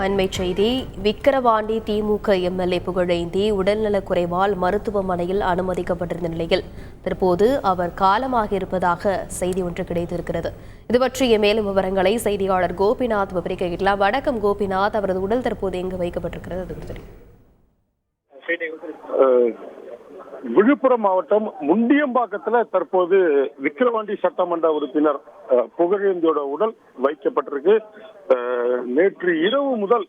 அண்மை செய்தி. விக்கிரவாண்டி திமுக எம்எல்ஏ புகழேந்தி உடல்நலக்குறைவால் மருத்துவமனையில் அனுமதிக்கப்பட்டிருந்த நிலையில் தற்போது அவர் காலமாகியிருப்பதாக செய்தி ஒன்று கிடைத்திருக்கிறது. இது பற்றிய மேலும் விவரங்களை செய்தியாளர் கோபிநாத் விவரிக்க கேட்கலாம். வணக்கம் கோபிநாத், அவரது உடல் தற்போது எங்கு வைக்கப்பட்டிருக்கிறது? விழுப்புரம் மாவட்டம் முண்டியம்பாக்கத்துல தற்போது விக்கிரவாண்டி சட்டமன்ற உறுப்பினர் புகழேந்தியோட உடல் வைக்கப்பட்டிருக்கு. நேற்று இரவு முதல்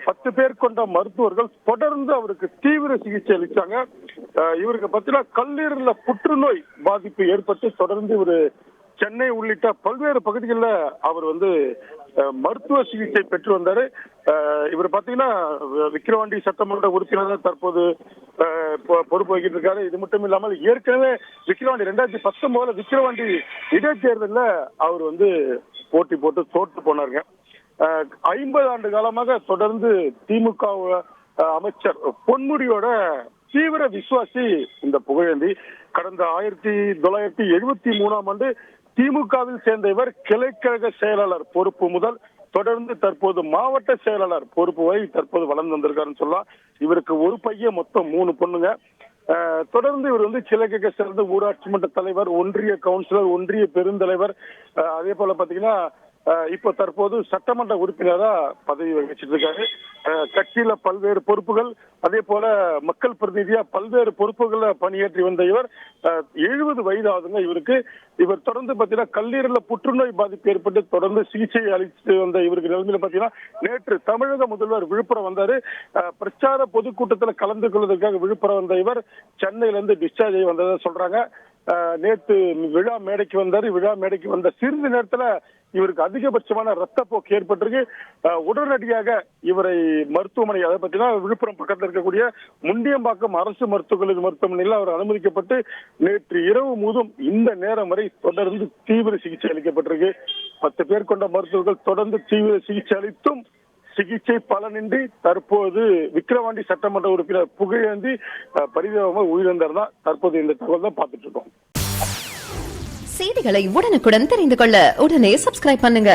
10 பேர் கொண்ட மருத்துவர்கள் தொடர்ந்து அவருக்கு தீவிர சிகிச்சை அளித்தாங்க. இவருக்கு பார்த்தீங்கன்னா கல்லீரல்ல புற்றுநோய் பாதிப்பு ஏற்பட்டு தொடர்ந்து இவர் சென்னை உள்ளிட்ட பல்வேறு பகுதிகளில் அவர் மருத்துவ சிகிச்சை பெற்று வந்தாரு. இவர் பாத்தீங்கன்னா விக்கிரவாண்டி சட்டமன்ற உறுப்பினர் தற்போது பொறுப்பு வகிட்டு இருக்காரு. இது மட்டும் இல்லாமல் ஏற்கனவே விக்கிரவாண்டி 2019 விக்கிரவாண்டி இடைத்தேர்தலில் அவர் போட்டி போட்டு தோற்று போனாருங்க. 50 ஆண்டு காலமாக தொடர்ந்து திமுக அமைச்சர் பொன்முடியோட தீவிர விசுவாசி இந்த புகழேந்தி. கடந்த 1973ஆம் ஆண்டு திமுகவில் சேர்ந்த இவர் கிளைக்கழக செயலாளர் பொறுப்பு முதல் தொடர்ந்து தற்போது மாவட்ட செயலாளர் பொறுப்பு வரை தற்போது வளர்ந்து வந்திருக்காருன்னு சொல்லலாம். இவருக்கு ஒரு பையன், மொத்தம் 3 பொண்ணுங்க. தொடர்ந்து இவர் கிளைக்கழக சேர்ந்த ஊராட்சி மன்ற தலைவர், ஒன்றிய கவுன்சிலர், ஒன்றிய பெருந்தலைவர், அதே போல பாத்தீங்கன்னா இப்ப தற்போது சட்டமன்ற உறுப்பினரா பதவி வகிச்சிட்டு இருக்காரு. கட்சியில பல்வேறு பொறுப்புகள், அதே போல மக்கள் பிரதிநிதியா பல்வேறு பொறுப்புகளை பணியாற்றி வந்த இவர் 70 வயது ஆகுதுங்க இவருக்கு. இவர் தொடர்ந்து பாத்தீங்கன்னா கல்லீரல்ல புற்றுநோய் பாதிப்பு ஏற்பட்டு தொடர்ந்து சிகிச்சை அளித்து வந்த இவருக்கு நிலைமையில பாத்தீங்கன்னா நேற்று தமிழக முதல்வர் விழுப்புரம் வந்தாரு. பிரச்சார பொதுக்கூட்டத்தில் கலந்து கொள்வதற்காக விழுப்புரம் வந்த இவர் சென்னையில இருந்து டிஸ்சார்ஜ் ஆகி வந்ததா சொல்றாங்க. நேற்று விழா மேடைக்கு வந்தாரு. விழா மேடைக்கு வந்த சிறிது நேரத்துல இவருக்கு அதிகபட்சமான ரத்தப்போக்கு ஏற்பட்டிருக்கு. உடனடியாக இவரை மருத்துவமனை, அதை பார்த்தீங்கன்னா விழுப்புரம் பக்கத்தில் இருக்கக்கூடிய முண்டியம்பாக்கம் அரசு மருத்துவமனையில் அவர் அனுமதிக்கப்பட்டு நேற்று இரவு முழுவதும் இந்த நேரம் வரை தொடர்ந்து தீவிர சிகிச்சை அளிக்கப்பட்டிருக்கு. 10 பேர் கொண்ட மருத்துவர்கள் தொடர்ந்து தீவிர சிகிச்சை அளித்தும் சிகிச்சை பலனின்றி தற்போது விக்கிரவாண்டி சட்டமன்ற உறுப்பினர் புகழேந்தி பரிதாபமாக உயிரிழந்தார். தான் தற்போது இந்த தகவல் தான் பார்த்துட்டு இருக்கோம். செய்திகளை உடனுக்குடன் தெரிந்து கொள்ள உடனே சப்ஸ்கிரைப் பண்ணுங்க.